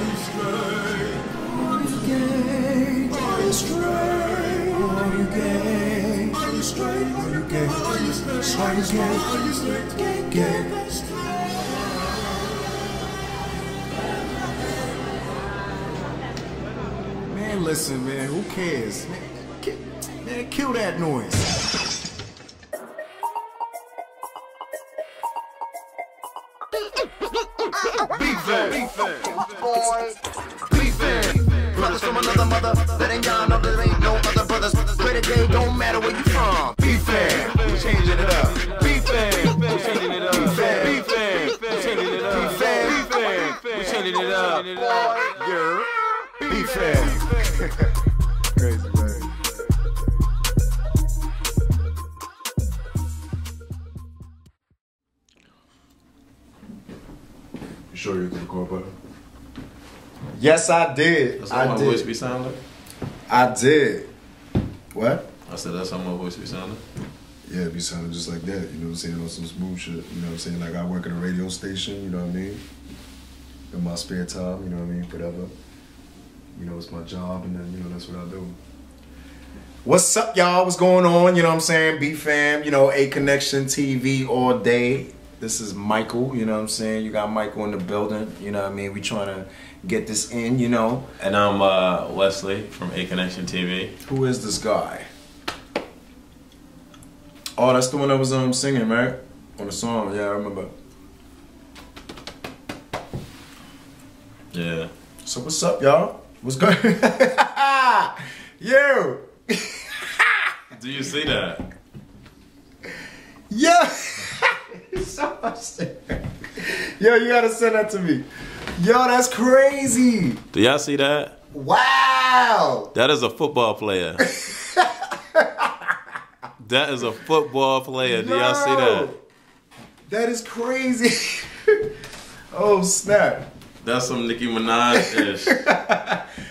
you straight? Are you gay? Are you straight? Are you gay? Are you straight? Are you gay? Are you straight? Are you gay? Are you straight? Gay, gay. Man, listen, man. Who cares? Man, kill that noise. BFAM, brothers from another mother, letting y'all know there ain't no other brothers. Where the day don't matter where you from. BFAM, we changing it up. BFAM, we changing it up. BFAM, we changing it up. BFAM, we changing it up. Yeah, BFAM. Crazy, man. You sure you hit the record button? Yes, I did. That's how my voice be sounding? I did. What? I said that's how my voice be sounding? Yeah, it be sounding just like that, you know what I'm saying, on some smooth shit, you know what I'm saying, like I work at a radio station, you know what I mean, in my spare time, you know what I mean, whatever, you know, it's my job, and then, you know, that's what I do. What's up, y'all? What's going on? You know what I'm saying, BFAM, you know, Aconnectiontv all day. This is Michael, you know what I'm saying, you got Michael in the building, you know what I mean, we trying to get this in, you know. And I'm Wesley from Aconnectiontv. Who is this guy? Oh, that's the one that was singing, right? On the song, yeah, I remember. Yeah. So what's up, y'all? What's good? Yo! Do you see that? Yeah! So much shit. Yo, you gotta send that to me. Yo, that's crazy. Do y'all see that? Wow! That is a football player. That is a football player. Do y'all see that? That is crazy. Oh, snap. That's some Nicki Minaj-ish.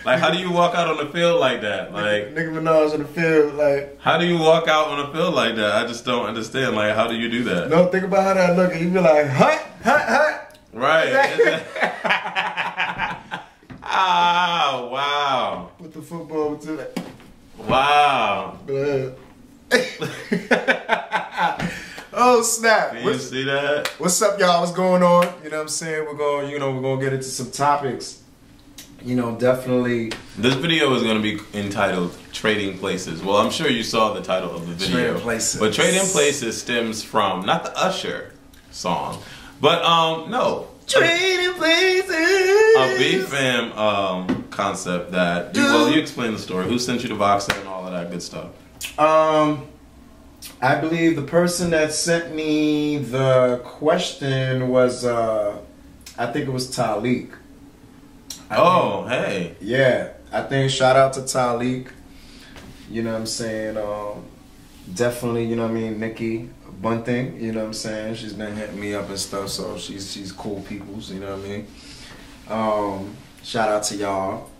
Like, how do you walk out on the field like that? Like, Nicki Minaj on the field, like. how do you walk out on the field like that? I just don't understand. Like, how do you do that? No, think about how that look, and you be like, hut, hut, hut. Right. Ah, wow. Put the football to that. Wow. Oh, snap. Can you see that? What's up, y'all? What's going on? You know what I'm saying? We're going to get into some topics. You know, definitely. This video is going to be entitled Trading Places. Well, I'm sure you saw the title of the video. Trading Places. But Trading Places stems from, not the Usher song, but, no. Trading Places. A BFAM concept that, well, you explain the story. Who sent you the box set and all of that good stuff? I believe the person that sent me the question was, I think it was Talik. Hey. Yeah, I think shout out to Talik. You know what I'm saying? Definitely, you know what I mean, Nikki Bunting, you know what I'm saying? She's been hitting me up and stuff, so she's cool peoples, you know what I mean? Shout out to y'all.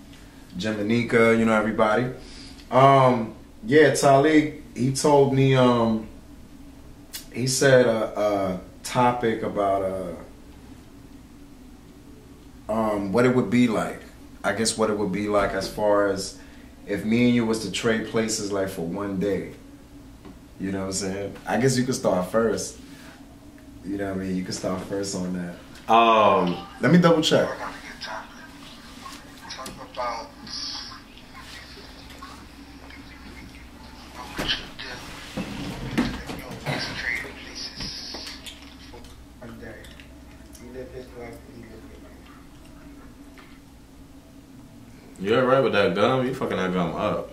Jamanika, you know, everybody. Yeah, Talik, he told me, he said a topic about what it would be like. I guess what it would be like as far as if me and you was to trade places like for one day. You know what I'm saying? I guess you could start first. You know what I mean? You could start first on that. Let me double check. Talk about what you do in your best trading places for one day. You live his life and you live your life. You alright with that gum? You fucking that gum up.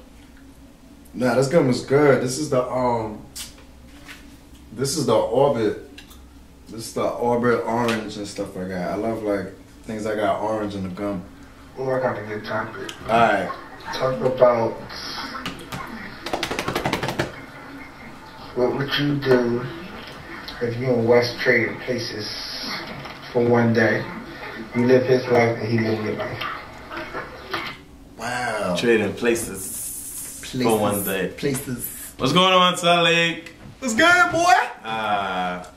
Nah, this gum is good. This is the orbit. This is the orbit orange and stuff like that. I love like things that got orange in the gum. We'll work out a good topic. Alright. Talk about what would you do if you and West trading places for one day. You live his life and he live your life. Wow. Trading places for one day. Places. What's going on, Talik? What's good, boy? Wow.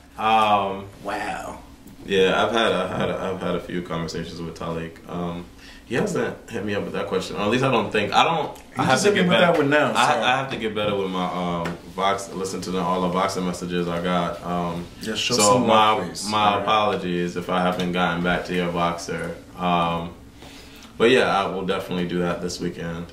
Wow. Yeah, I've had a few conversations with Talik. He hasn't hit me up with that question, or at least I don't think. I have to get better. That one now, I have to get better with my Vox. Listen to all the Voxer messages I got. Just show so some my apologies if I haven't gotten back to your Voxer. But yeah, I will definitely do that this weekend.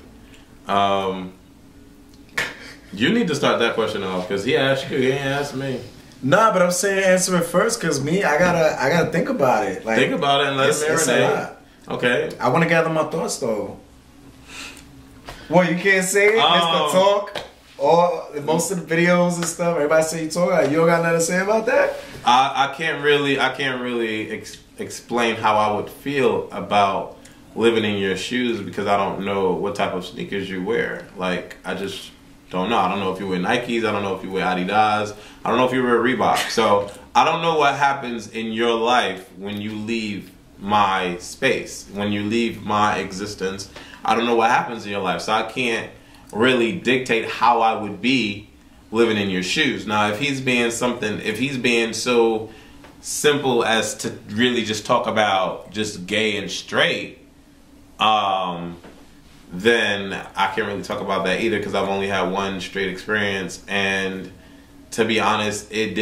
You need to start that question off because he asked you, he ain't asked me. Nah, but I'm saying answer it first because I gotta think about it. Like, think about it and let it marinate. Okay. I want to gather my thoughts though. What, you can't say it? Mr. Talk? Or most of the videos and stuff, everybody say you talk. You don't got nothing to say about that? I can't really explain how I would feel about living in your shoes because I don't know what type of sneakers you wear. Like, I just don't know. I don't know if you wear Nikes. I don't know if you wear Adidas. I don't know if you wear Reebok. So I don't know what happens in your life when you leave my space, when you leave my existence. I don't know what happens in your life. So I can't really dictate how I would be living in your shoes. Now, if he's being so simple as to really just talk about just gay and straight, then I can't really talk about that either because I've only had one straight experience, and to be honest, it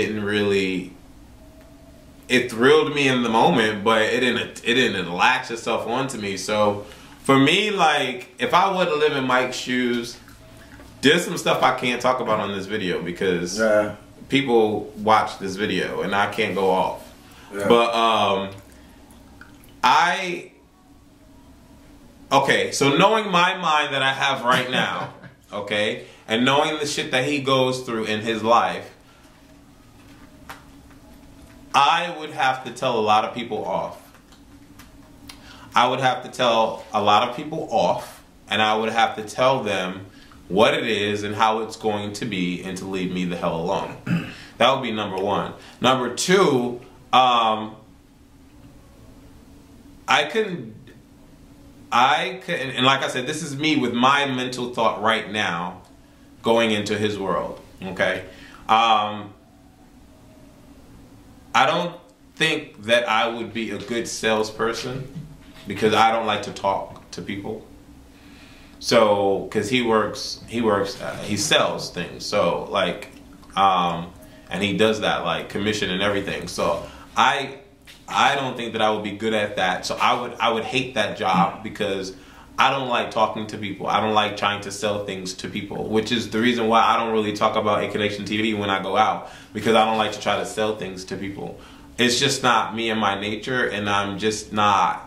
thrilled me in the moment, but it didn't latch itself onto me. So for me, like, if I were to live in Mike's shoes, there's some stuff I can't talk about on this video because people watch this video and I can't go off. Yeah. But okay, so knowing my mind that I have right now, okay, and knowing the shit that he goes through in his life, I would have to tell a lot of people off. I would have to tell a lot of people off, and I would have to tell them what it is and how it's going to be and to leave me the hell alone. That would be number one. Number two, I couldn't, and like I said, this is me with my mental thought right now going into his world, okay? I don't think that I would be a good salesperson because I don't like to talk to people. So, because he sells things. So, like, and he does that, like, commission and everything. So, I don't think that I would be good at that. So, I would hate that job because I don't like talking to people. I don't like trying to sell things to people, which is the reason why I don't really talk about Aconnectiontv when I go out, because I don't like to try to sell things to people. It's just not me and my nature, and I'm just not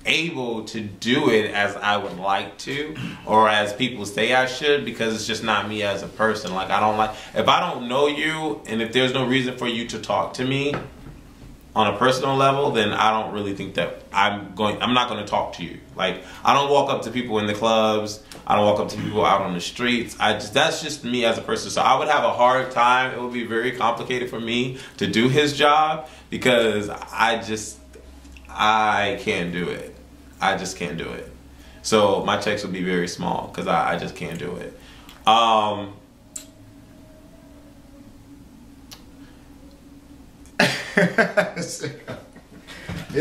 able to do it as I would like to, or as people say I should, because it's just not me as a person. Like, I don't like, if I don't know you and if there's no reason for you to talk to me on a personal level, then I don't really think that I'm not going to talk to you. Like, I don't walk up to people in the clubs. I don't walk up to people out on the streets. That's just me as a person. So I would have a hard time. It would be very complicated for me to do his job because I can't do it. I just can't do it. So my checks would be very small because I just can't do it.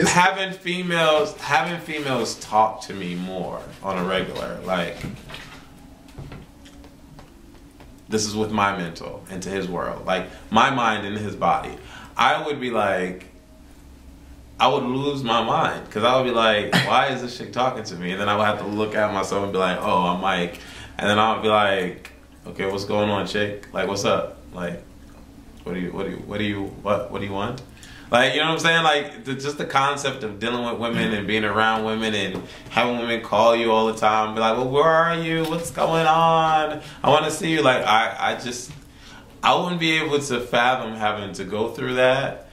Having females talk to me more on a regular, like, this is with my mental into his world, like my mind and his body. I would be like, I would lose my mind because I would be like, why is this chick talking to me? And then I would have to look at myself and be like, oh, I'm Mike. And then I would be like, okay, what's going on, chick? Like, what's up? Like, what do you want? Like, you know what I'm saying? Like, just the concept of dealing with women and being around women and having women call you all the time, be like, well, where are you? What's going on? I want to see you. Like, I wouldn't be able to fathom having to go through that.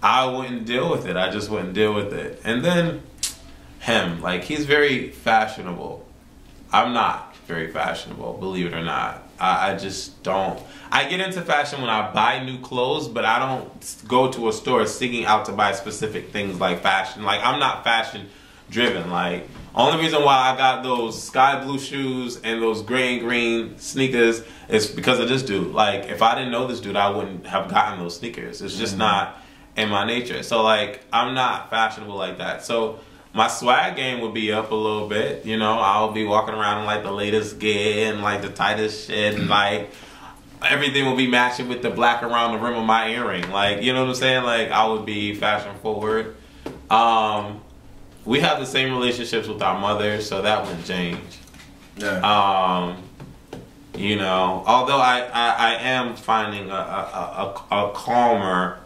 I wouldn't deal with it. I just wouldn't deal with it. And then him, like, he's very fashionable. I'm not very fashionable, believe it or not. I just don't. I get into fashion when I buy new clothes, but I don't go to a store seeking out to buy specific things like fashion. Like, I'm not fashion driven. Like, only reason why I got those sky blue shoes and those gray and green sneakers is because of this dude. Like, if I didn't know this dude, I wouldn't have gotten those sneakers. It's just not. in my nature. So like I'm not fashionable like that. So my swag game would be up a little bit. You know, I'll be walking around in like the latest gear and like the tightest shit, and like everything will be matching with the black around the rim of my earring. Like, you know what I'm saying? Like I would be fashion forward. We have the same relationships with our mothers, so that wouldn't change. Yeah. You know, although I am finding a calmer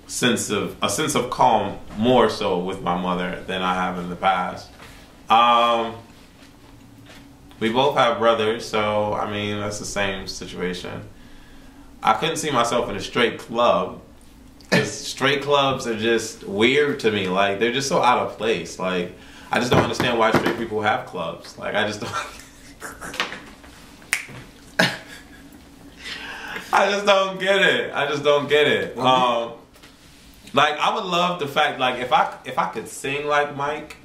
sense of calm more so with my mother than I have in the past. We both have brothers, so I mean that's the same situation. I couldn't see myself in a straight club, because straight clubs are just weird to me. Like they're just so out of place. Like I just don't understand why straight people have clubs. Like I just don't. I just don't get it. I just don't get it. Like I would love the fact, like if I could sing like Mike,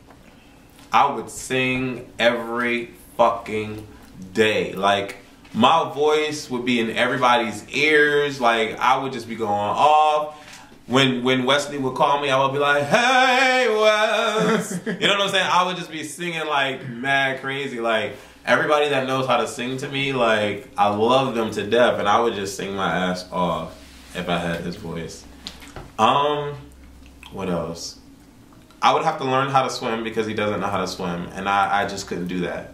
I would sing every fucking day. Like my voice would be in everybody's ears. Like I would just be going off. When Wesley would call me, I would be like, "Hey, Wes," you know what I'm saying? I would just be singing like mad crazy. Like everybody that knows how to sing to me, like I love them to death, and I would just sing my ass off if I had his voice. What else? I would have to learn how to swim because he doesn't know how to swim, and I just couldn't do that.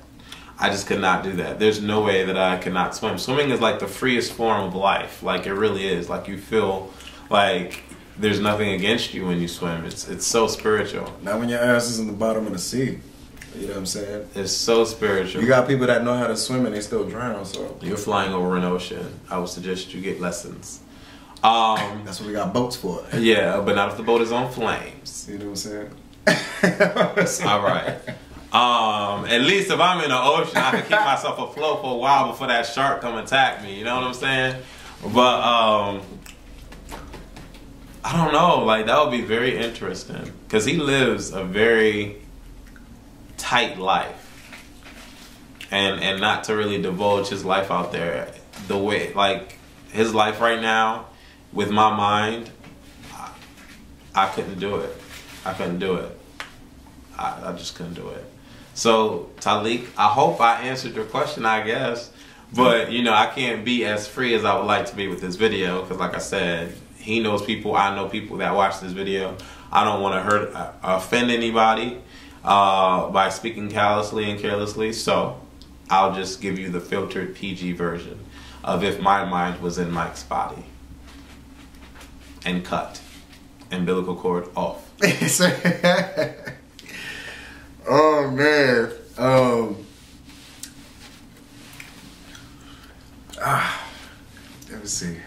I just could not do that. There's no way that I could not swim. Swimming is like the freest form of life. Like it really is. Like you feel like there's nothing against you when you swim. It's so spiritual. Not when your ass is in the bottom of the sea. You know what I'm saying? It's so spiritual. You got people that know how to swim and they still drown. So you're flying over an ocean. I would suggest you get lessons. That's what we got boats for. Yeah, but not if the boat is on flames. You know what I'm saying? All right. At least if I'm in the ocean, I can keep myself afloat for a while before that shark come attack me. You know what I'm saying? But I don't know. Like that would be very interesting because he lives a very tight life, and not to really divulge his life out there the way like his life right now with my mind. I couldn't do it. I couldn't do it. I just couldn't do it. So, Talik, I hope I answered your question, I guess. But, you know, I can't be as free as I would like to be with this video. Because, like I said, he knows people. I know people that watch this video. I don't want to offend anybody by speaking callously and carelessly. So, I'll just give you the filtered PG version of if my mind was in Mike's body. And cut. Umbilical cord off. Oh man. Let me see.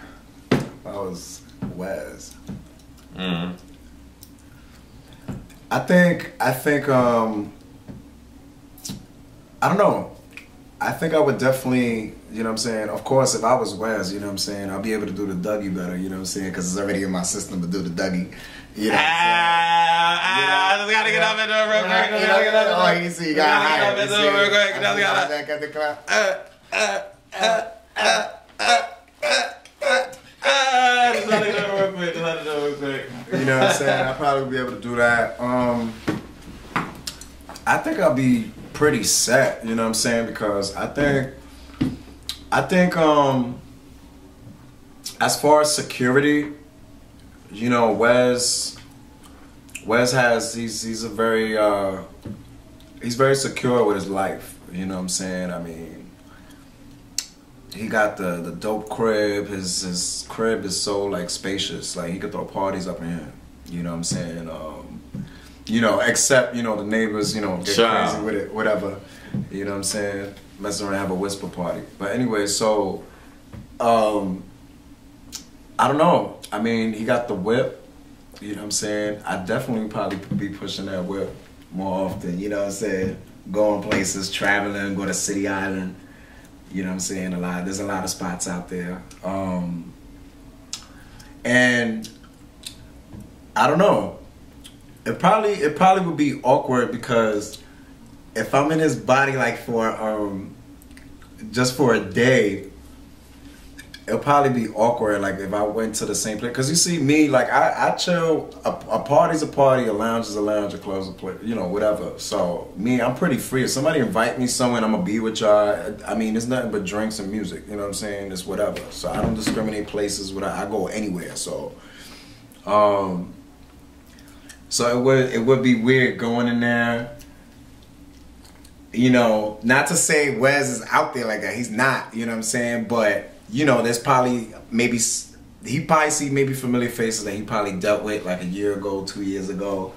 If I was Wes. Mm. I think I don't know. I think I would definitely, you know what I'm saying? Of course, if I was Wes, you know what I'm saying, I'll be able to do the Dougie better, you know what I'm saying? Because it's already in my system to do the Dougie. You know what I just gotta get up and do it real quick. Oh, you see, you got get up and do it real quick. Just let it do it real quick. Just let it do it real quick. You know what I'm saying? I'll probably be able to do that. I think I'll be pretty set, you know what I'm saying? Because I think as far as security, you know, Wes has he's very secure with his life, you know what I'm saying? I mean, he got the dope crib. His crib is so like spacious, like he could throw parties up in here, you know what I'm saying? You know, except, you know, the neighbors, you know, get crazy with it, whatever. You know what I'm saying? Mess around and have a whisper party. But anyway, so, I don't know. I mean, he got the whip. You know what I'm saying? I definitely probably be pushing that whip more often. You know what I'm saying? Going places, traveling, go to City Island. You know what I'm saying? There's a lot of spots out there. And I don't know. It probably would be awkward because if I'm in his body like for just for a day, it'll probably be awkward, like if I went to the same place. Cause you see me, like I chill. A party's a party, a lounge is a lounge, a club's a club, you know, whatever. So me, I'm pretty free. If somebody invite me somewhere, and I'm gonna be with y'all. I mean, it's nothing but drinks and music. You know what I'm saying? It's whatever. So I don't discriminate places. I go anywhere. So, so it would be weird going in there. You know, not to say Wes is out there like that. He's not. You know what I'm saying? But you know, there's probably he probably see maybe familiar faces that he probably dealt with like a year ago, 2 years ago,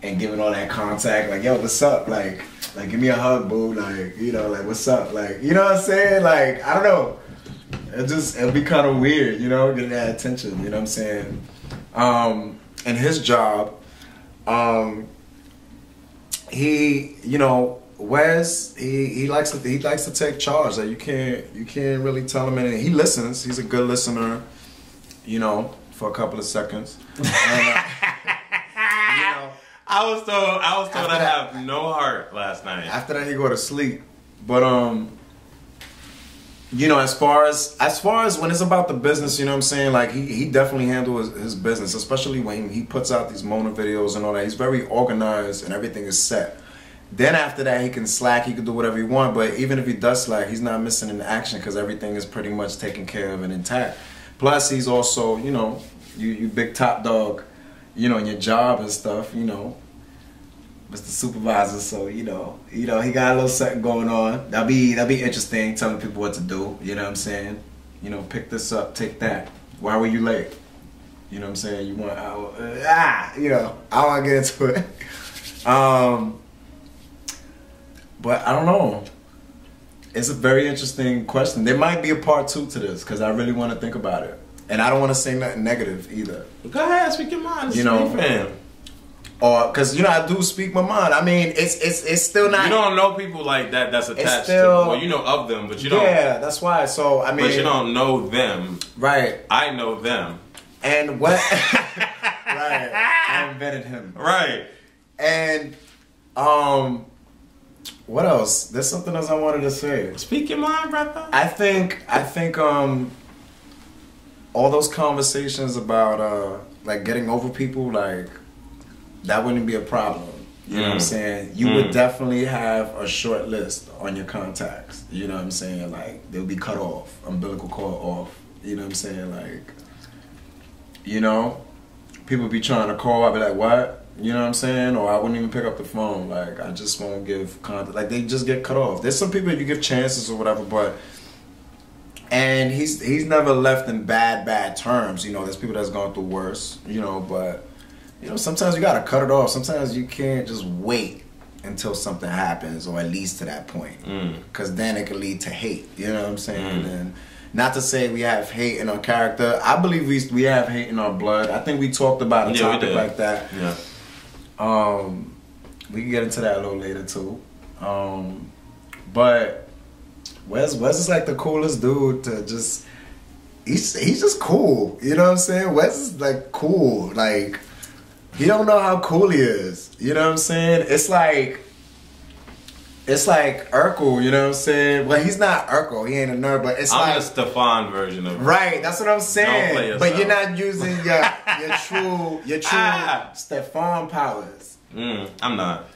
and giving all that contact, like, yo, what's up? Like give me a hug, boo. Like, you know, like, what's up? Like, you know what I'm saying? Like, I don't know. It'll be kind of weird, you know, getting that attention. You know what I'm saying? And his job, he, you know, Wes, he likes to take charge. Like you can't really tell him anything. He listens. He's a good listener, you know, for a couple of seconds. And, you know, I was told I have no heart last night. After that, he go to sleep. But you know, as far as when it's about the business, you know what I'm saying? Like he definitely handles his business, especially when he puts out these Mona videos and all that. He's very organized and everything is set. Then after that, he can slack, he can do whatever he wants, but even if he does slack, he's not missing in action because everything is pretty much taken care of and intact. Plus, he's also, you know, you big top dog, you know, in your job and stuff, you know, Mr. Supervisor, so, you know, he got a little something going on. That'll be interesting, telling people what to do, you know what I'm saying? You know, pick this up, take that. Why were you late? You know what I'm saying? You want, you know, I don't want to get into it. But I don't know. It's a very interesting question. There might be a part 2 to this because I really want to think about it, and I don't want to say nothing negative either. Go ahead, speak your mind. You know, BFAM. Or because you know I do speak my mind. I mean, it's still not. You don't know people like that. That's attached still, to. Well, you know of them, but you don't. Yeah, that's why. So I mean, but you don't know them. Right. I know them. And what? Right. I invented him. Right. And what else? There's something else I wanted to say. Speak your mind, brother. I think all those conversations about like getting over people, like that wouldn't be a problem. You know what I'm saying? You would definitely have a short list on your contacts. You know what I'm saying? Like they'll be cut off, umbilical cord off. You know what I'm saying? Like, you know, people be trying to call. I'll be like, what? You know what I'm saying? Or I wouldn't even pick up the phone. Like, I just won't give contact. Like, they just get cut off. There's some people you give chances or whatever, but... And he's never left in bad terms. You know, there's people that's gone through worse, you know, but... You know, sometimes you gotta cut it off. Sometimes you can't just wait until something happens, or at least to that point. Because then it could lead to hate. You know what I'm saying? And not to say we have hate in our character. I believe we have hate in our blood. I think we talked about a topic like that. Yeah. We can get into that a little later too. But Wes is like the coolest dude to just. He's just cool. You know what I'm saying? Wes is like cool. Like, he don't know how cool he is. You know what I'm saying? It's like Urkel, you know what I'm saying? Well, he's not Urkel, he ain't a nerd, but it's I'm the Stefan version of it. Right, that's what I'm saying. Don't play but you're not using your true Stefan powers. I'm not.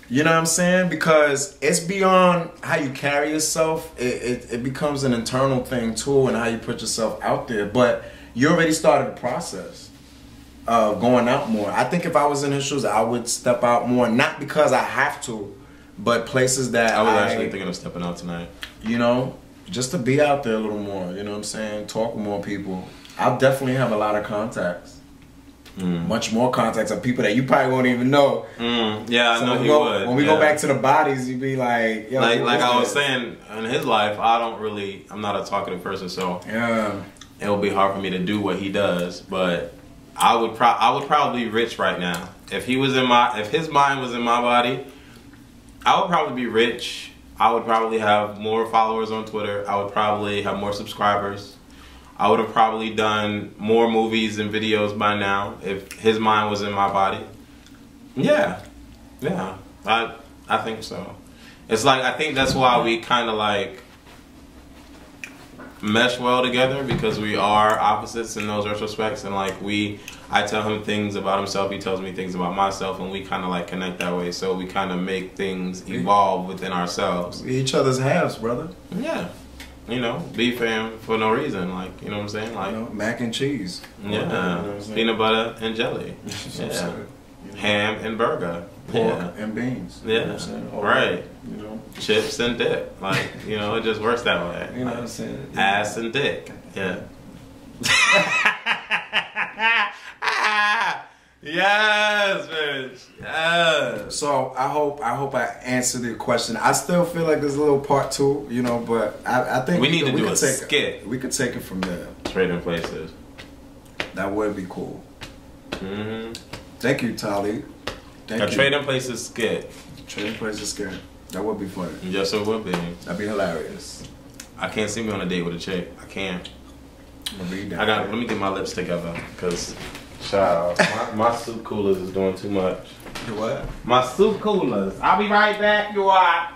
You know what I'm saying? Because it's beyond how you carry yourself. It becomes an internal thing too, and how you put yourself out there. But you already started the process of going out more. I think if I was in his shoes, I would step out more. Not because I have to, but places that I was actually thinking of stepping out tonight. You know, just to be out there a little more. You know what I'm saying? Talk with more people. I'll definitely have a lot of contacts. Much more contacts of people that you probably won't even know. Yeah, I know he would. When we go back to the bodies, you'd be like, yo, like I was saying, in his life, I'm not a talkative person, so yeah, it would be hard for me to do what he does. But I would probably be rich right now if his mind was in my body. I would probably be rich. I would probably have more followers on Twitter. I would probably have more subscribers. I would have probably done more movies and videos by now if his mind was in my body. Yeah, I think so. It's like, I think that's why we kind of like mesh well together because we are opposites in those retrospects, and like I tell him things about himself, he tells me things about myself, and we kind of like connect that way. So we kind of make things evolve within ourselves. We each other's halves, brother. Yeah. You know, BFAM for no reason, like, you know what I'm saying? Like, you know, mac and cheese. Yeah. You know what I'm saying? Peanut butter and jelly. Yeah. Ham and burger. Pork and beans. Yeah. You know what I'm saying? Right. You know. Chips and dip. Like, you know, it just works that way. You know what I'm saying? Ass and dick. Yeah. Yes, bitch. Yes. So I hope I answered your question. I still feel like there's a little part 2, you know, but I think we need to do a skit. We could take it from there. Trading places. That would be cool. Mm-hmm. Thank you, Tali. Thank you. Trading places skit. Trading places skit. That would be funny. Yes, it would be. That'd be hilarious. I can't see me on a date with a chick. I can't. I'm gonna read that. Let me get my lips together, because child, my soup coolers is doing too much. You what? My soup coolers. I'll be right back, you are.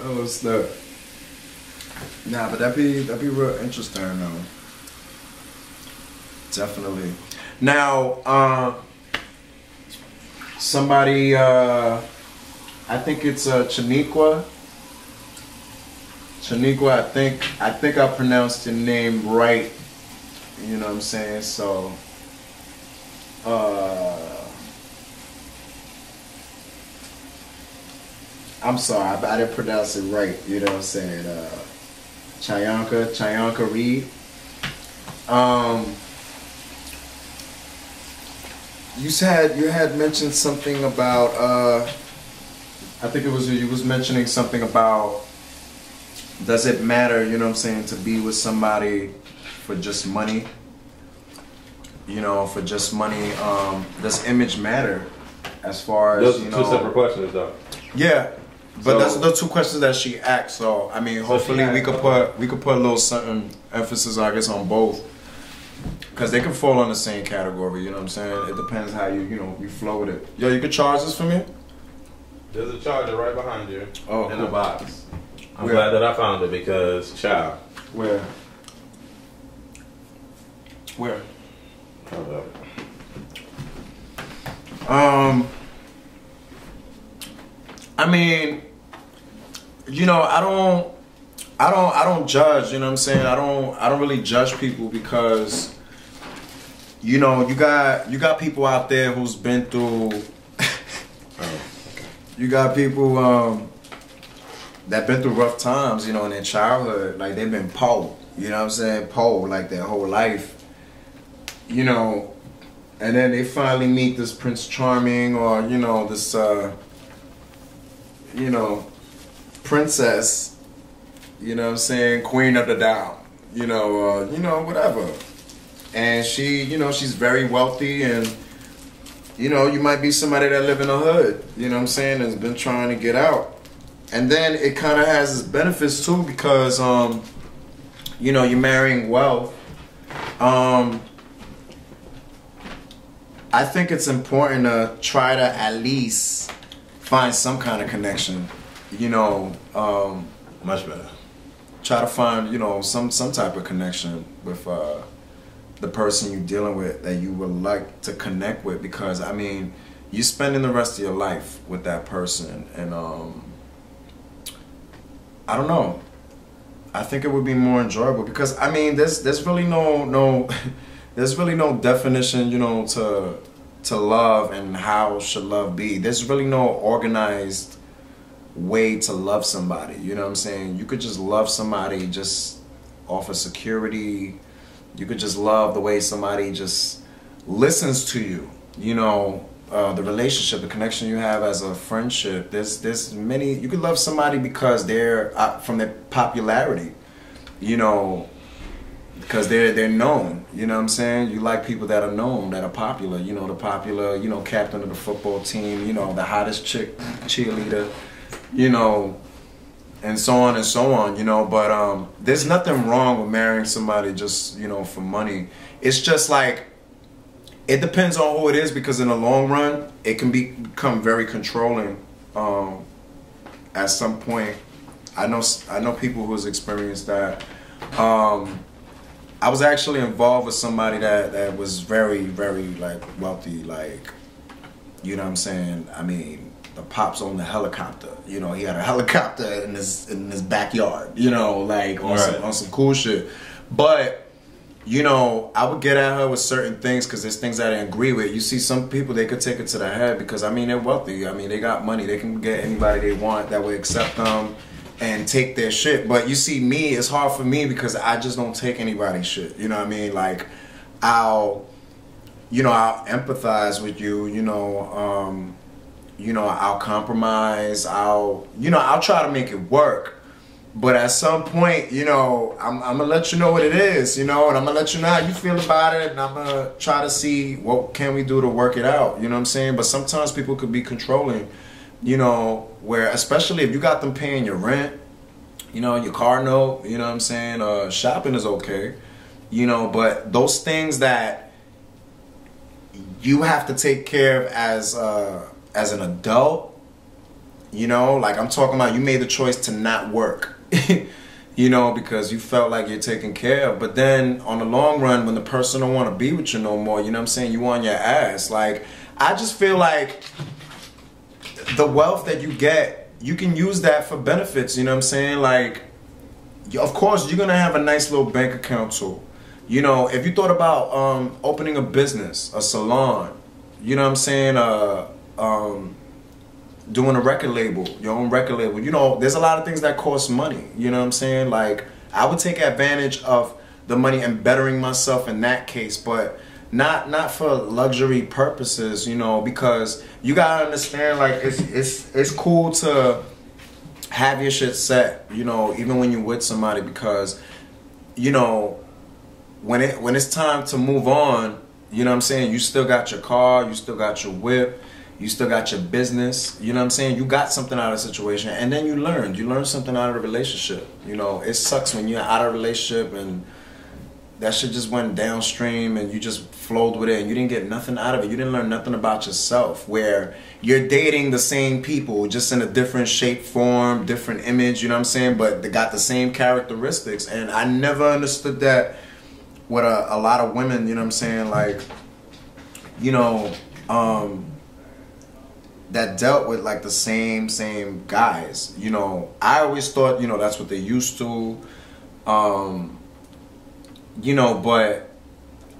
Oh snap. Nah, but that'd be real interesting though. Definitely. Now, somebody, I think it's Chaniqua. Chaniqua, I think I pronounced your name right. You know what I'm saying? So, I'm sorry, I didn't pronounce it right. You know what I'm saying? Chayanka Reed. You had mentioned something about I think it was you was mentioning something about, does it matter, you know what I'm saying, to be with somebody for just money? You know, for just money, does image matter as far as, those you are know? two separate questions though. Yeah. But So- that's the 2 questions that she asked. So I mean, hopefully we could put a little certain emphasis, I guess, on both, because they can fall on the same category. You know what I'm saying? It depends how you flow with it. Yo, you could charge this for me? There's a charger right behind you. Oh, in cool. the box. I'm Where? glad that I found it because, child. Where? Hold up. I mean, you know, I don't judge, you know what I'm saying? I don't really judge people because, you know, you got people out there who's been through you got people that been through rough times, you know, in their childhood. Like, they've been po, you know what I'm saying? Po, like, their whole life. You know, and then they finally meet this Prince Charming, or, you know, this you know, princess, you know what I'm saying, queen of the down, you know, whatever. And she, you know, she's very wealthy, and, you know, you might be somebody that live in the hood, you know what I'm saying, has been trying to get out. And then it kind of has its benefits too, because, you know, you're marrying wealth. I think it's important to try to at least find some kind of connection, you know. Much better. Try to find, you know, some type of connection with the person you're dealing with that you would like to connect with, because I mean, you're spending the rest of your life with that person, and I don't know. I think it would be more enjoyable, because I mean, there's really no there's really no definition, you know, to love and how should love be. There's really no organized way to love somebody, you know what I'm saying? You could just love somebody just off of security. You could just love the way somebody just listens to you, you know, the relationship, the connection you have as a friendship. There's many. You could love somebody because they're from their popularity, you know, because they're known, you know what I'm saying? You like people that are known, that are popular, you know, the popular, you know, captain of the football team, you know, the hottest chick cheerleader, you know, and so on, you know. But there's nothing wrong with marrying somebody just, you know, for money. It's just like, it depends on who it is, because in the long run, it can become very controlling at some point. I know people who's experienced that. I was actually involved with somebody that was very, very like wealthy, like, you know what I'm saying? I mean, the pops owned a helicopter. You know, he had a helicopter in his backyard, you know, like on some cool shit. But, you know, I would get at her with certain things because there's things I didn't agree with. You see some people, they could take it to the head because, I mean, they're wealthy. I mean, they got money. They can get anybody they want that would accept them and take their shit. But you see me, it's hard for me because I just don't take anybody's shit. You know what I mean? Like, I'll empathize with you, I'll compromise, I'll try to make it work. But at some point, I'm gonna let you know what it is, and I'm gonna let you know how you feel about it, and I'm gonna try to see what can we do to work it out, you know what I'm saying? But sometimes people could be controlling, where especially if you got them paying your rent, your car note, you know what I'm saying? Shopping is okay, but those things that you have to take care of as an adult, like I'm talking about, you made the choice to not work, because you felt like you're taken care of. But then on the long run, when the person don't want to be with you no more, you know what I'm saying, you on your ass. Like, I just feel like the wealth that you get, you can use that for benefits, you know what I'm saying? Like, of course, you're going to have a nice little bank account too. If you thought about opening a business, a salon, you know what I'm saying, doing a record label, your own record label, there's a lot of things that cost money, you know what I'm saying? Like, I would take advantage of the money and bettering myself in that case, but not for luxury purposes, because you gotta understand, like, it's cool to have your shit set, even when you're with somebody, because, when it's time to move on, you know what I'm saying, you still got your car, you still got your whip, you still got your business, you know what I'm saying? You got something out of the situation, and then you learned something out of the relationship. It sucks when you're out of a relationship and that shit just went downstream and you just flowed with it and you didn't get nothing out of it. You didn't learn nothing about yourself, where you're dating the same people just in a different shape, form, different image, you know what I'm saying? But they got the same characteristics. And I never understood that with a lot of women, you know what I'm saying? Like, that dealt with like the same guys. I always thought, that's what they used to. But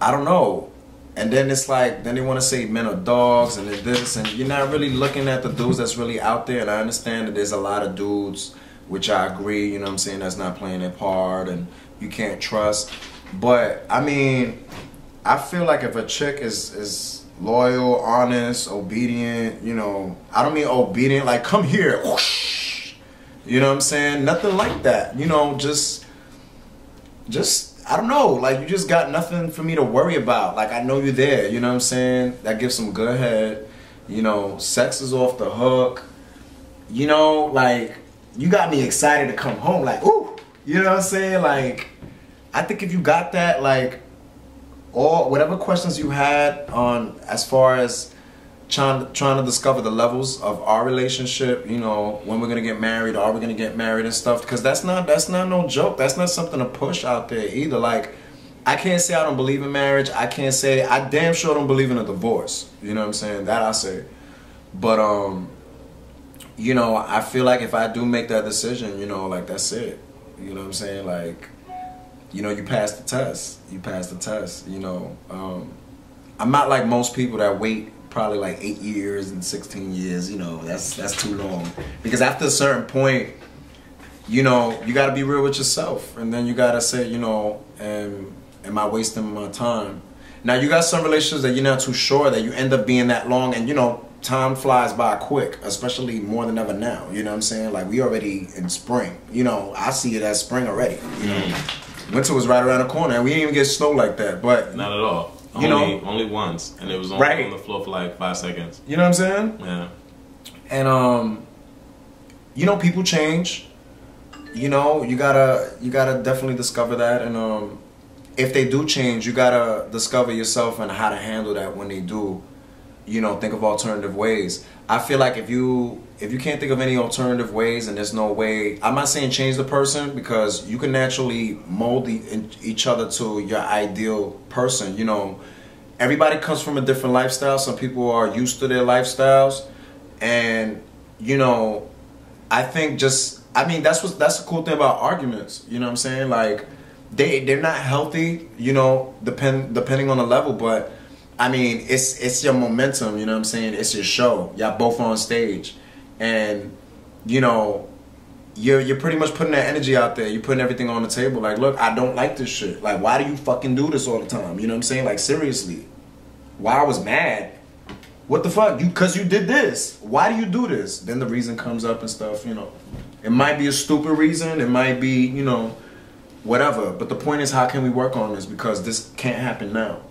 I don't know. And then it's like, then they want to say men are dogs and this, and you're not really looking at the dudes that's really out there. And I understand that there's a lot of dudes, which I agree, you know what I'm saying, that's not playing their part and you can't trust. But I mean, I feel like if a chick is loyal, honest, obedient, I don't mean obedient like come here, whoosh, you know what I'm saying? Nothing like that, just I don't know, like, you just got nothing for me to worry about. Like, I know you're there, you know what I'm saying? That gives some good head, sex is off the hook, like, you got me excited to come home, like, ooh, you know what I'm saying? Like, I think if you got that, like, or whatever questions you had on as far as trying to discover the levels of our relationship, when we're gonna get married, are we gonna get married and stuff, because that's not no joke. That's not something to push out there either. Like, I can't say I don't believe in marriage. I can't say I damn sure don't believe in a divorce. You know what I'm saying? That I say. But I feel like if I do make that decision, like, that's it. You know what I'm saying? Like, you pass the test. You pass the test. I'm not like most people that wait probably like 8 years and 16 years. That's too long. Because after a certain point, you got to be real with yourself, and then you got to say, am I wasting my time? Now, you got some relationships that you're not too sure that you end up being that long, and time flies by quick, especially more than ever now. You know what I'm saying? Like, we already in spring. I see it as spring already. Winter was right around the corner, and we didn't even get snow like that. But not at all. Only once, and it was only on the floor for like 5 seconds. You know what I'm saying? Yeah. And people change. You gotta definitely discover that, and if they do change, you gotta discover yourself and how to handle that when they do. you know, think of alternative ways. I feel like if you can't think of any alternative ways, and there's no way, I'm not saying change the person, because you can naturally mold each other to your ideal person. You know, everybody comes from a different lifestyle. Some people are used to their lifestyles, and you know, I think I mean, that's the cool thing about arguments. You know what I'm saying? Like, they're not healthy, you know, depending on the level, but I mean, it's your momentum, you know what I'm saying? It's your show. Y'all both on stage, and you know, you're pretty much putting that energy out there. You're putting everything on the table. Like, look, I don't like this shit. Like, why do you fucking do this all the time? You know what I'm saying? Like, seriously, why I was mad? What the fuck? Because you did this. Why do you do this? Then the reason comes up and stuff. You know, it might be a stupid reason. It might be, you know, whatever. But the point is, how can we work on this? Because this can't happen now.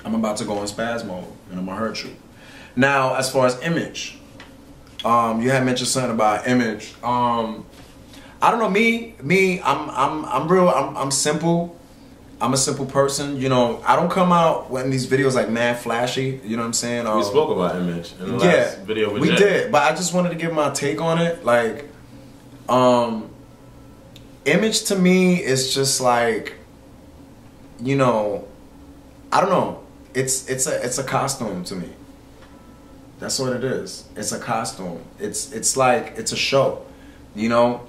I'm about to go in spaz mode, and I'm gonna hurt you. Now, as far as image, you had mentioned something about image. I don't know, I'm simple. I'm a simple person. You know, I don't come out when these videos like mad flashy. You know what I'm saying? We spoke about image in the last video. We did, but I just wanted to give my take on it. Like, image to me is just like, you know, I don't know. It's a costume to me. That's what it is. It's a costume. It's like, it's a show. You know,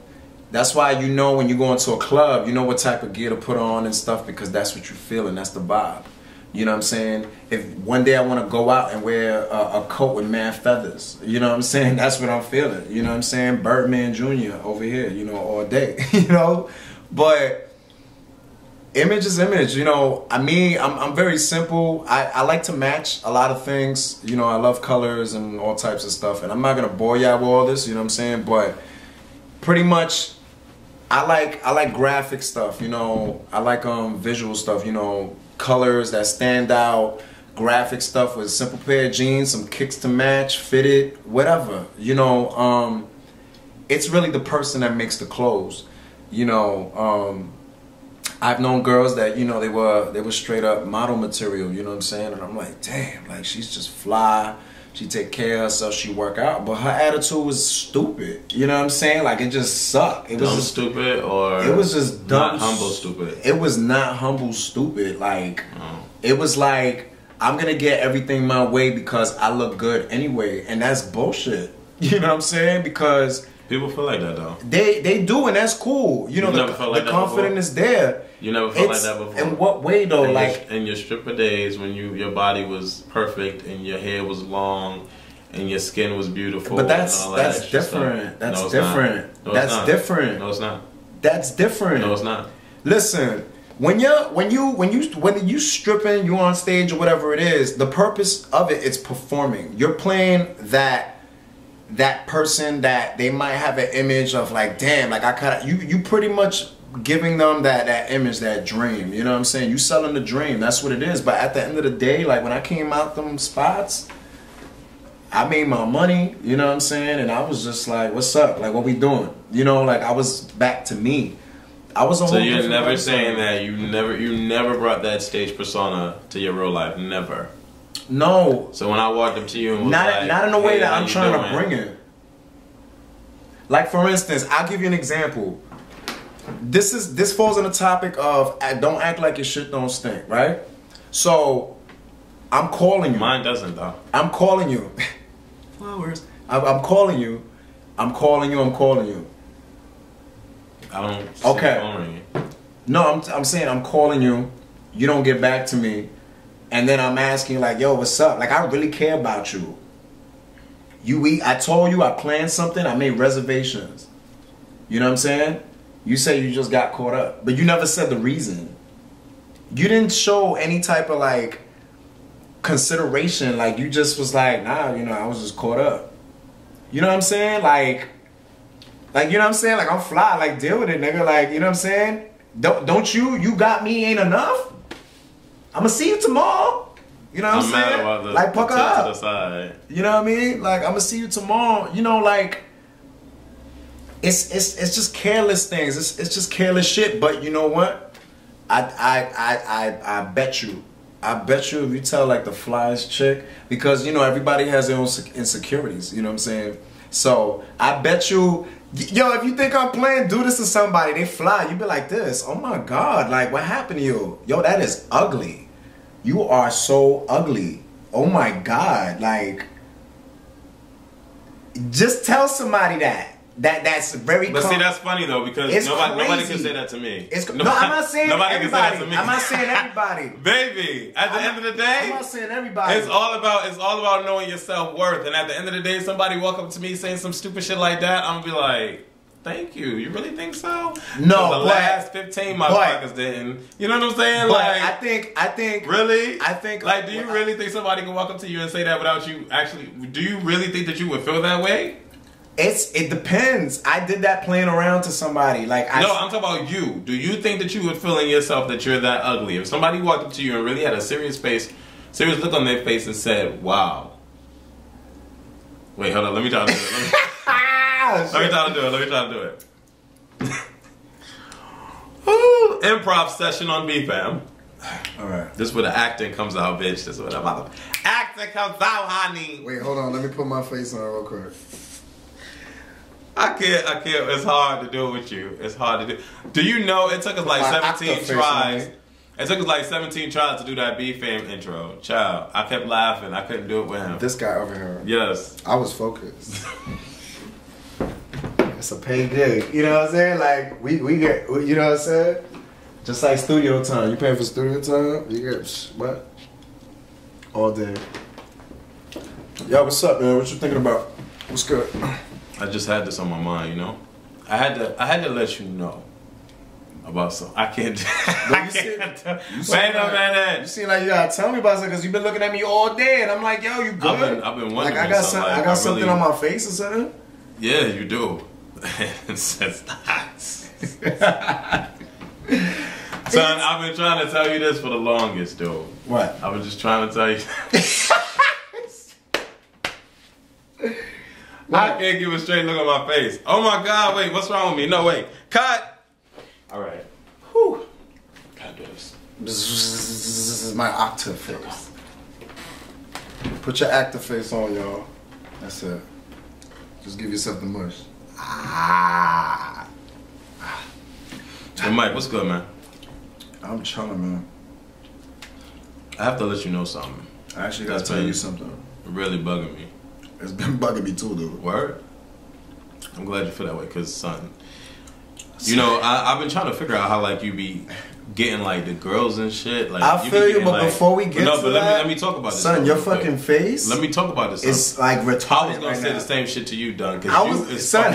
that's why, you know, when you go into a club, you know what type of gear to put on and stuff, because that's what you feel and that's the vibe. You know what I'm saying? If one day I want to go out and wear a coat with mad feathers, you know what I'm saying? That's what I'm feeling. You know what I'm saying? Birdman Jr. over here, you know, all day. You know, but image is image. You know, I mean, I'm very simple. I like to match a lot of things. You know, I love colors and all types of stuff. And I'm not gonna bore y'all with all this. You know what I'm saying? But pretty much, I like graphic stuff. You know, I like visual stuff. You know, colors that stand out. Graphic stuff with a simple pair of jeans, some kicks to match, fitted, whatever. You know, it's really the person that makes the clothes. You know, I've known girls that, you know, they were straight up model material, you know what I'm saying? And I'm like, damn, like, she's just fly. She take care of herself, she work out, but her attitude was stupid. You know what I'm saying? Like, it just sucked. It was dumb just stupid, or it was just dumb, not humble stupid. It was not humble stupid. Like, it was like, I'm gonna get everything my way because I look good anyway, and that's bullshit. You know what I'm saying? Because people feel like that though. They do, and that's cool. You know, the confidence is there. You never felt like that before. In what way though? In your stripper days, when your body was perfect and your hair was long and your skin was beautiful. But that's different. That's different. That's different. No, it's not. That's different. No, it's not. Listen, when you stripping, you on stage or whatever it is, the purpose of it is performing. You're playing that person that they might have an image of, like, damn, like, you pretty much giving them that image, that dream. You know what I'm saying? You selling the dream. That's what it is. But at the end of the day, like, when I came out them spots, I made my money, you know what I'm saying? And I was just like, what's up? Like, what we doing? You know, like, I was back to me. I was a whole. So you're never saying that you never brought that stage persona to your real life? Never. No. So when I walked up to you and was not in a way that I'm trying to bring it. Like, for instance, I'll give you an example. This falls on the topic of don't act like your shit don't stink, right? So I'm calling you. Mine doesn't though. I'm calling you. Flowers. I'm calling you. I'm calling you. I'm calling you. I don't see the phone ringing. No, I'm saying I'm calling you. You don't get back to me. And then I'm asking, like, yo, what's up? Like, I really care about you. I told you I planned something. I made reservations. You know what I'm saying? You say you just got caught up. But you never said the reason. You didn't show any type of, like, consideration. Like, you just was like, nah, you know, I was just caught up. You know what I'm saying? Like, you know what I'm saying? Like, I'm fly. Like, deal with it, nigga. Like, you know what I'm saying? Don't you got me ain't enough? I'ma see you tomorrow. You know what I'm saying? Mad about the, like, pucker up. To the side. You know what I mean? Like, I'ma see you tomorrow. You know, like, it's just careless things. It's just careless shit. But you know what? I bet you I bet you if you tell like the flyest chick, because you know everybody has their own insecurities, you know what I'm saying? So I bet you, yo, if you think I'm playing, do this to somebody, they fly, you be like this, oh my God, like what happened to you? Yo, that is ugly. You are so ugly. Oh my God, like, just tell somebody that. That's very. But see, that's funny though, because nobody can say that to me. No, I'm not saying nobody everybody. Can say that to me. I'm not saying everybody. Baby, at the end of the day, I'm not saying everybody. It's all about knowing your self-worth. And at the end of the day, somebody walk up to me saying some stupid shit like that, I'm gonna be like, thank you. You really think so? No, the last 15 motherfuckers didn't. You know what I'm saying? But like, I think really? I think like, do you really think somebody can walk up to you and say that without you actually? Do you really think that you would feel that way? It depends. I did that playing around to somebody. Like I'm talking about you. Do you think that you would feel in yourself that you're that ugly? If somebody walked up to you and really had a serious look on their face and said, "Wow." Wait, hold on. Let me try to do it. Let me try to do it. Ooh, improv session on BFAM. All right. This is where the acting comes out, bitch. This is where the acting comes out, honey. Wait, hold on. Let me put my face on real quick. I can't. It's hard to do it with you. It's hard to do. Do you know it took us like 17 tries? It took us like 17 tries to do that BFAM intro. Child, I kept laughing. I couldn't do it with him. This guy over here. Yes. I was focused. It's a paid gig. You know what I'm saying? Like, we get, you know what I'm saying? Just like studio time. You paying for studio time? You get, what? All day. Yo, what's up, man? What you thinking about? What's good? I just had this on my mind, you know. I had to let you know about something. I can't. Wait a minute. You seem like you gotta tell me about something because you've been looking at me all day, and I'm like, yo, you good? I've been wondering. Like I got something on my face or something. Yeah, you do. It's not. Son, I've been trying to tell you this for the longest, dude. What? I was just trying to tell you. I can't give a straight look on my face. Oh my God, wait, what's wrong with me? No, wait. Cut! Alright. Whew. Gotta do this. This is my active face. Put your active face on, y'all. That's it. Just give yourself the mush. Ah. Hey, Mike, what's good, man? I'm chilling, man. I have to let you know something. I actually gotta tell you something. Really bugging me. It's been bugging me too, dude. Word? I'm glad you feel that way, cause son, you know, I've been trying to figure out how like you be getting like the girls and shit. Like I feel you, but like, before we get to that, let me talk about this. Son, your fucking face. Let me talk about this. It's like retarded. I was gonna say the same shit to you, Dunn. Son,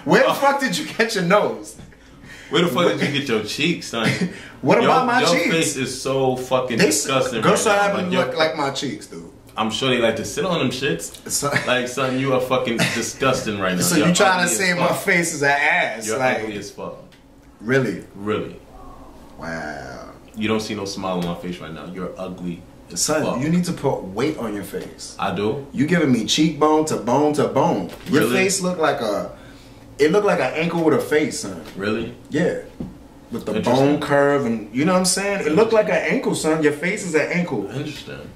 where the fuck did you get your nose? Where the fuck did you get your cheeks, son? What about my cheeks? Your face is so fucking disgusting. Girls start having to look like my cheeks, dude. I'm sure they like to sit on them shits. Like, son, you are fucking disgusting right now. So you trying to say my face is an ass? You're like, ugly as fuck. Really? Really. Wow. You don't see no smile on my face right now. You're ugly as fuck. Son, you need to put weight on your face. I do? You giving me cheekbone to bone to bone. Your face look like it looked like an ankle with a face, son. Really? Yeah. With the bone curve and, you know what I'm saying? It looked like an ankle, son. Your face is an ankle. Interesting.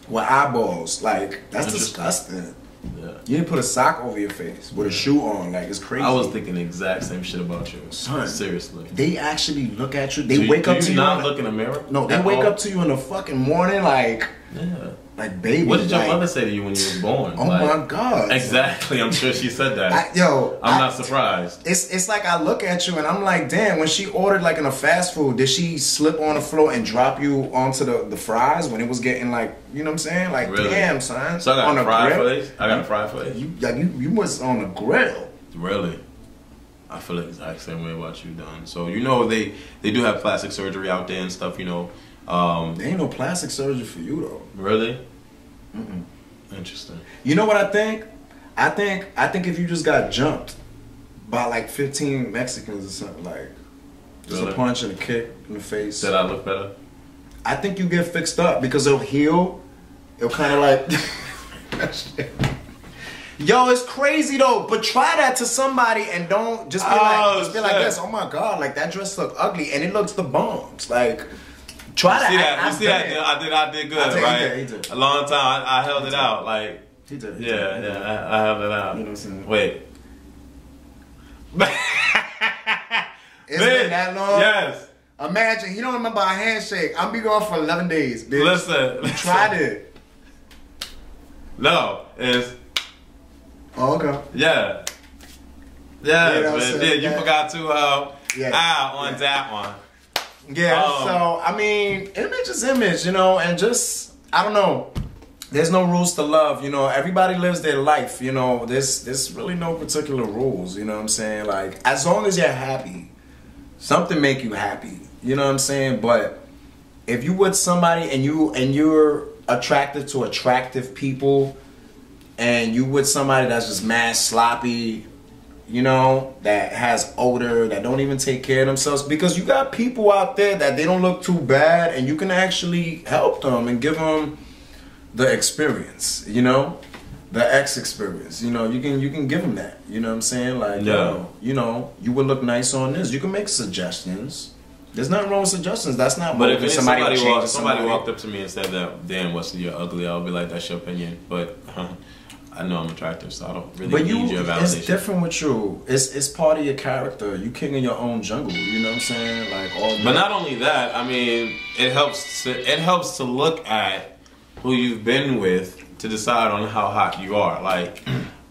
With eyeballs. Like, that's disgusting. Yeah. You need to put a sock over your face with a shoe on. Like, it's crazy. I was thinking the exact same shit about you. Son, seriously. They actually look at you. They wake up to you. Not look in the mirror? No, they wake up to you in the fucking morning like... Yeah. Like, baby. What did your mother say to you when you were born? Oh my God. Exactly. I'm sure she said that. I'm not surprised. It's like I look at you and I'm like, damn, when she ordered like in a fast food, did she slip on the floor and drop you onto the fries when it was getting like, you know what I'm saying? Like, really? Damn, son. So I got a fry face? I got a fry face? You was on the grill. Really? I feel the exact same way about you, Don. So, you know, they do have plastic surgery out there and stuff, you know. There ain't no plastic surgery for you though. Really? Interesting. You know what I think? I think if you just got jumped by like 15 Mexicans or something, like just a punch and a kick in the face. Did I look better? I think you get fixed up because it'll heal. It'll kind of like. Yo, it's crazy though. But try that to somebody and don't just be like this. Oh my God, like that dress look ugly and it looks the bombs. Like. Try You see that. that? You see that? I did good, right? He did. A long time. I held it out. Like, He did. Yeah, I held it out. You know what I'm saying? Wait. It's been that long? Yes. Imagine, he don't remember our handshake. I'll be gone for 11 days, bitch. Listen. You tried it. No, it's... Oh, okay. Yeah. Yeah, You know what I'm man. saying? You forgot to on Yeah. that one. Yeah, so, I mean, image is image, you know, and just, I don't know. There's no rules to love, you know. Everybody lives their life, you know. There's really no particular rules, you know what I'm saying? Like, as long as you're happy, something make you happy, you know what I'm saying? But if you with somebody and you're attracted to attractive people, and you with somebody that's just mad sloppy, you know, that has odor, that don't even take care of themselves, because you got people out there that they don't look too bad, and you can actually help them and give them the experience, you know, the X experience. You know, you can give them that. You know what I'm saying? Like, you know, you would look nice on this. You can make suggestions. There's nothing wrong with suggestions. That's not. But if somebody walked up to me and said that, damn, Wesley, you're ugly, I'll be like, that's your opinion. But I know I'm attractive, so I don't really need your validation. It's different with you. It's part of your character. You king in your own jungle. You know what I'm saying? Like all. But not only that, I mean, it helps to look at who you've been with to decide on how hot you are. Like,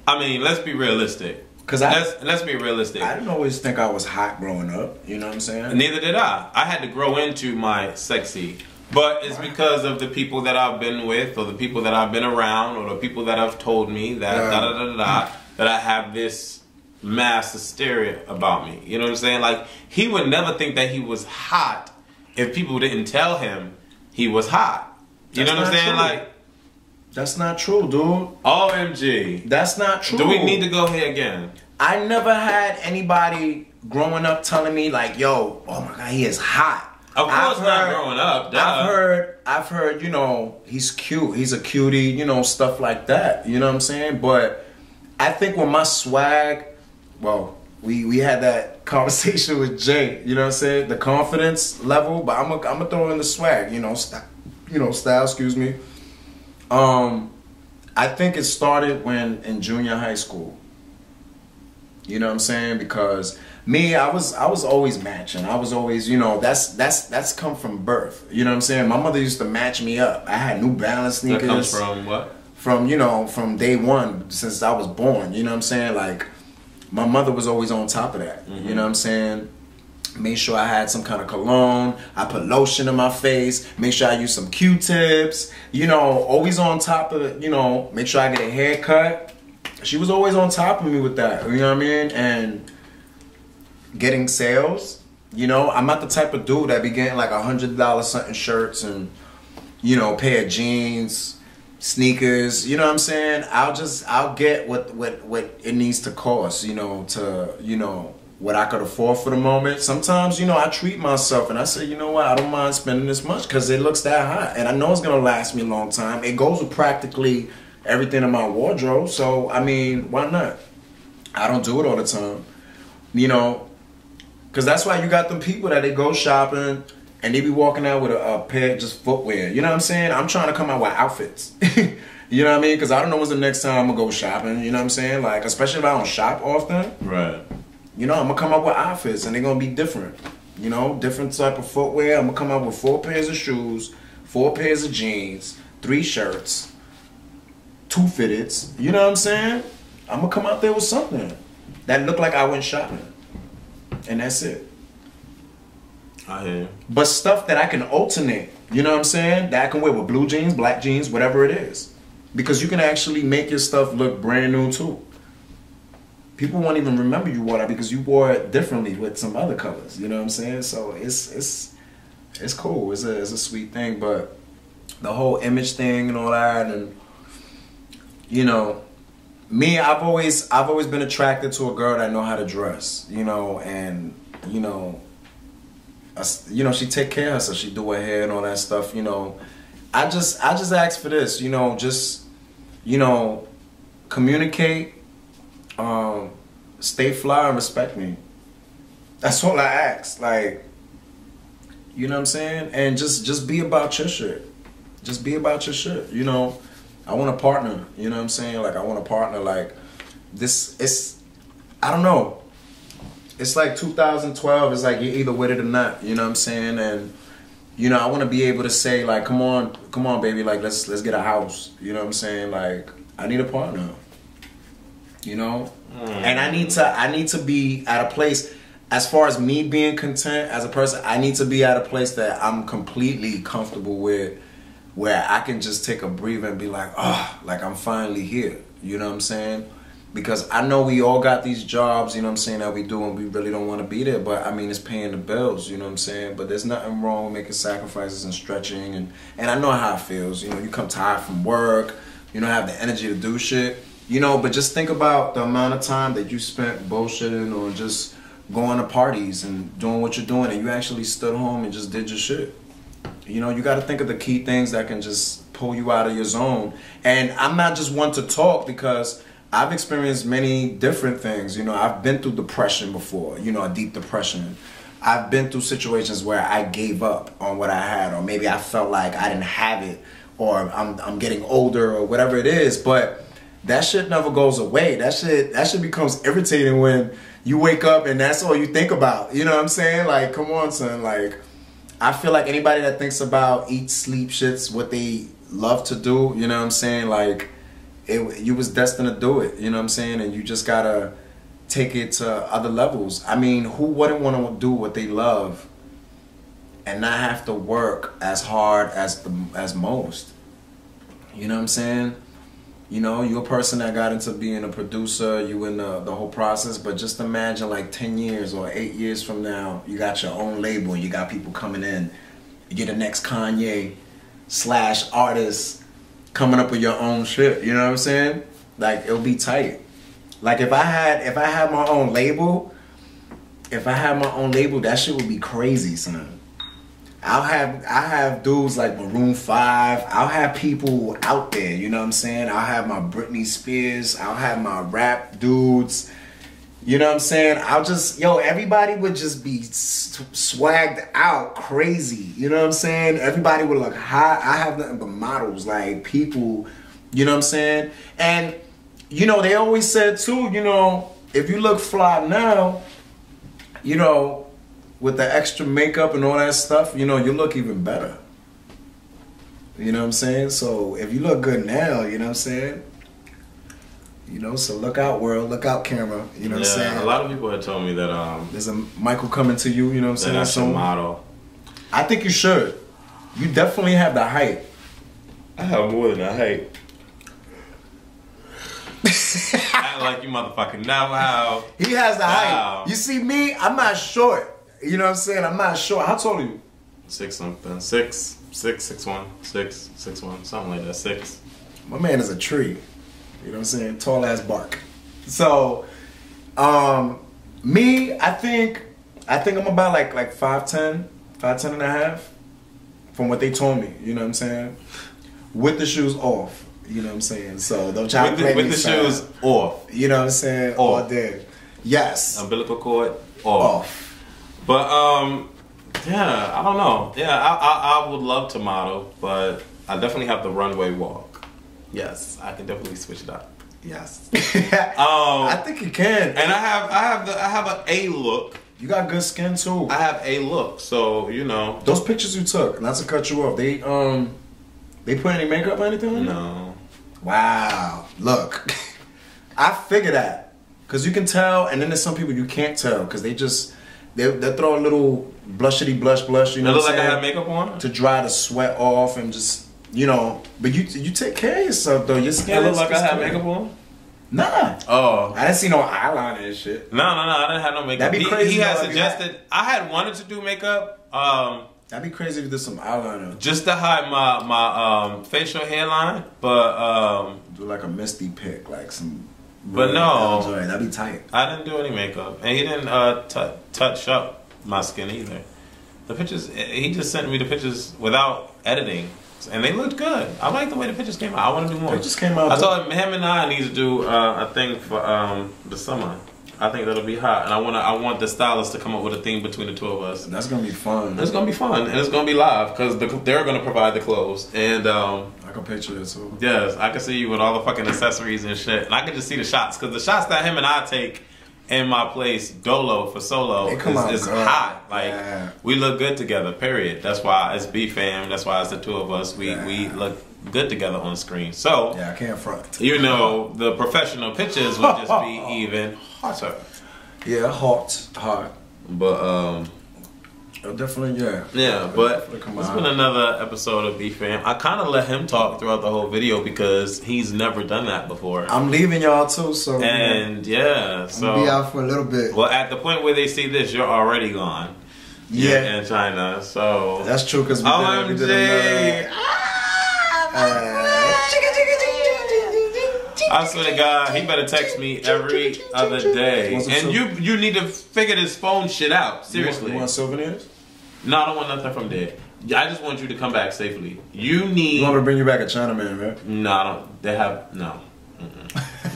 I mean, let's be realistic. Let's be realistic. I didn't always think I was hot growing up. You know what I'm saying? Neither did I. I had to grow into my sexy. But it's because of the people that I've been with, or the people that I've been around, or the people that have told me that that I have this mass hysteria about me. You know what I'm saying? Like, he would never think that he was hot if people didn't tell him he was hot. You know what I'm saying? True. Like, that's not true, dude. OMG. That's not true. Do we need to go here again? I never had anybody growing up telling me like, yo, oh my God, he is hot. Of course not growing up. I've heard, you know, he's cute. He's a cutie, you know, stuff like that. You know what I'm saying? But I think with my swag, well, we had that conversation with Jay, you know what I'm saying? The confidence level, but I'm gonna throw in the swag, you know, style, excuse me. I think it started when in junior high school. You know what I'm saying? Because me, I was always matching. I was always, you know, that's come from birth. You know what I'm saying? My mother used to match me up. I had New Balance sneakers. That comes from what? From, you know, from day one since I was born. You know what I'm saying? Like, my mother was always on top of that. You know what I'm saying? Made sure I had some kind of cologne. I put lotion in my face. Make sure I use some Q-tips. You know, always on top of it. You know, make sure I get a haircut. She was always on top of me with that. You know what I mean? And getting sales. You know, I'm not the type of dude that be getting like $100 something shirts and, you know, pair of jeans, sneakers. You know what I'm saying? I'll get what it needs to cost. You know, to, you know, what I could afford for the moment. Sometimes, you know, I treat myself and I say, you know what, I don't mind spending this much because it looks that hot. And I know it's going to last me a long time. It goes with practically everything in my wardrobe. So, I mean, why not? I don't do it all the time. You know, because that's why you got them people that they go shopping and they be walking out with a pair of just footwear. You know what I'm saying? I'm trying to come out with outfits. You know what I mean? Because I don't know when's the next time I'm going to go shopping. You know what I'm saying? Like, especially if I don't shop often. Right. You know, I'm going to come up with outfits and they're going to be different. You know, different type of footwear. I'm going to come up with 4 pairs of shoes, 4 pairs of jeans, 3 shirts, 2 fitteds. You know what I'm saying? I'm going to come out there with something that look like I went shopping. And that's it. I hear you. But stuff that I can alternate, you know what I'm saying? That I can wear with blue jeans, black jeans, whatever it is. Because you can actually make your stuff look brand new too. People won't even remember you wore that because you wore it differently with some other colors. You know what I'm saying? So it's cool. It's a sweet thing. But the whole image thing and all that, and you know, me, I've always been attracted to a girl that know how to dress. You know, and you know, she take care of herself. She do her hair and all that stuff. You know, I just ask for this. You know, just communicate. Stay fly and respect me. That's all I ask. Like, You know what I'm saying? And just be about your shit. Just be about your shit. You know, I want a partner. You know what I'm saying? Like, I want a partner. Like, this, I don't know. It's like 2012. It's like you're either with it or not. You know what I'm saying? And, you know, I want to be able to say, like, come on, baby. Like, let's get a house. You know what I'm saying? Like, I need a partner. You know? And I need to be at a place, as far as me being content as a person, I need to be at a place that I'm completely comfortable with, where I can just take a breather and be like, oh, like I'm finally here. You know what I'm saying? Because I know we all got these jobs, you know what I'm saying, that we do, and we really don't want to be there. But I mean, it's paying the bills, you know what I'm saying? But there's nothing wrong with making sacrifices and stretching. And I know how it feels. You know, you come tired from work, you don't have the energy to do shit. You know, but just think about the amount of time that you spent bullshitting or just going to parties and doing what you're doing, and you actually stood home and just did your shit. You know, you got to think of the key things that can just pull you out of your zone. And I'm not just one to talk, because I've experienced many different things. You know, I've been through depression before, you know, a deep depression. I've been through situations where I gave up on what I had, or maybe I felt like I didn't have it, or I'm getting older, or whatever it is. But that shit never goes away. That shit becomes irritating when you wake up and that's all you think about. You know what I'm saying? Like, come on, son. Like, I feel like anybody that thinks about eat, sleep, shit's what they love to do. You know what I'm saying? Like, you was destined to do it. You know what I'm saying? And you just gotta take it to other levels. I mean, who wouldn't want to do what they love and not have to work as hard as most? You know what I'm saying? You know, you're a person that got into being a producer, you in the whole process, but just imagine like 10 years or 8 years from now, you got your own label, you got people coming in, you get the next Kanye / artist coming up with your own shit, you know what I'm saying? Like, it'll be tight. Like, if I had my own label, that shit would be crazy, son. I have dudes like Maroon 5. I'll have people out there, you know what I'm saying? I'll have my Britney Spears. I'll have my rap dudes. You know what I'm saying? Everybody would just be swagged out crazy. You know what I'm saying? Everybody would look hot. I have nothing but models, like people, you know what I'm saying? And, you know, they always said too, you know, if you look fly now, you know, with the extra makeup and all that stuff, you know, you look even better. You know what I'm saying? So if you look good now, you know what I'm saying? You know, so look out, world, look out, camera. You know what I'm saying? A lot of people have told me that there's a Michael coming to you, you know what I'm saying? That's a model. I think you should. You definitely have the height. I have more than the height. Act like you motherfucking know how. He has the height. You see me, I'm not short. You know what I'm saying? I'm not short. How tall are you? 6 something. 6'1", 6'1", something like that. 6. My man is a tree. You know what I'm saying? Tall ass bark. So, me, I think I'm about like 5'10", 5'10" and a half, from what they told me. You know what I'm saying? With the shoes off. You know what I'm saying? So don't try to play me. With the shoes off. You know what I'm saying? All day. Yes. Umbilical cord off. But yeah, I don't know. Yeah, I would love to model, but I definitely have the runway walk. Yes, I can definitely switch it up. Yes. I think you can. And I have an A look. You got good skin too. I have A look, so you know. Those pictures you took, not to cut you off, they put any makeup or anything on? No. Wow. Look, I figured that, cause you can tell, and then there's some people you can't tell, cause they throw a little blushity blush. You know, it look like I have makeup on to dry the sweat off and just, you know. But you take care of yourself though. Your skin. It look like I have makeup on. Nah. Oh. I didn't see no eyeliner and shit. No. I didn't have no makeup. That'd be crazy. He had suggested. I had wanted to do makeup. That'd be crazy if you did some eyeliner. Just to hide my facial hairline, but do like a misty pick, like some. But no, that'd be tight. I didn't do any makeup, and he didn't touch up my skin either. The pictures, he just sent me the pictures without editing, and they looked good. I like the way the pictures came out. I want to do more. Pictures came out. I told him and I need to do a thing for the summer. I think that'll be hot, and I want the stylist to come up with a theme between the two of us. That's gonna be fun. It's gonna be fun, and it's gonna be live because they're gonna provide the clothes, and I can picture it too. yes, I can see you with all the fucking accessories and shit, and I can just see the shots because the shots that him and I take in my place Dolo for solo is hot. Like we look good together. Period. That's why it's BFAM. That's why it's the two of us. We look good together on screen. So yeah, I can't front. You know, the professional pictures would just be even hotter. Yeah, hot. But definitely, yeah. Yeah, but it's been another episode of BFAM. I kind of let him talk throughout the whole video because he's never done that before. I'm leaving y'all too, so and yeah, so I'll be out for a little bit. Well, at the point where they see this, you're already gone. Yeah, in China. So that's true because we did another. I swear to God, he better text me every other day. And you need to figure this phone shit out. Seriously. You want souvenirs? No, I don't want nothing from there. I just want you to come back safely. You want me to bring you back a Chinaman, right? No, I don't. They have no.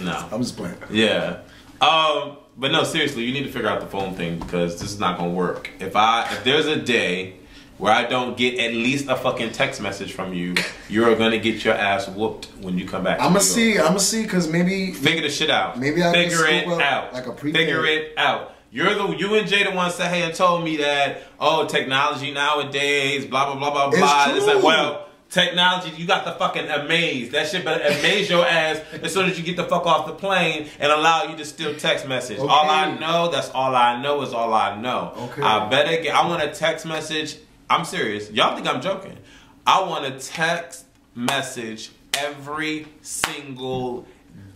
No. I'm just playing. Yeah. But no, seriously, you need to figure out the phone thing because this is not gonna work. If there's a day where I don't get at least a fucking text message from you, you're gonna get your ass whooped when you come back. I'm gonna see, cause maybe figure the shit out. Maybe I figure can it out. Like a prepaid. Figure it out. You and Jay the one said hey and told me that technology nowadays, blah blah blah blah blah. It's like, well, technology, you got the fucking amaze. That shit better amaze your ass as soon as you get the fuck off the plane and allow you to still text message. Okay. All I know, that's all I know is all I know. Okay. I want a text message. I'm serious. Y'all think I'm joking. I want a text message every single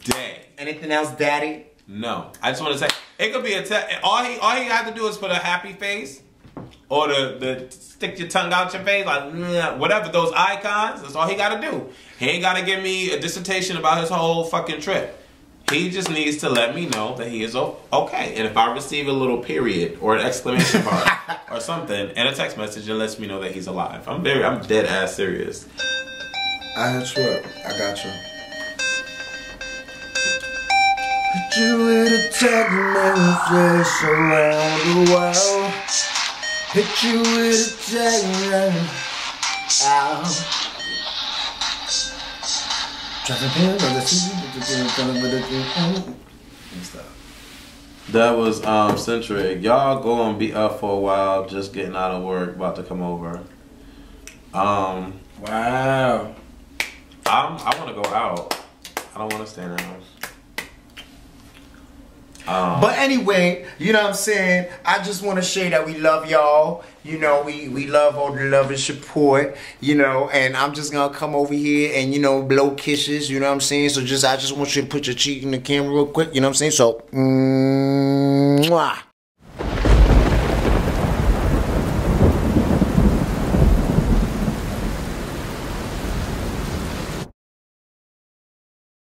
day. Anything else, Daddy? No. I just want to say, it could be a text. All he have to do is put a happy face or the stick your tongue out your face, like whatever, those icons. That's all he got to do. He ain't got to give me a dissertation about his whole fucking trip. He just needs to let me know that he is okay. And if I receive a little period or an exclamation mark or something and a text message, it lets me know that he's alive. I'm dead ass serious. I hit you up. I got you. Hit you with a text message around the world. Hit you with a text message. That was Centric. Y'all go and be up for a while, just getting out of work, about to come over. Wow. I want to go out. I don't want to stay in the house. But anyway, you know what I'm saying? I just want to say that we love y'all. You know, we love all the love and support, you know, and I'm just going to come over here and, you know, blow kisses, you know what I'm saying? So I just want you to put your cheek in the camera real quick, you know what I'm saying? So, mwah.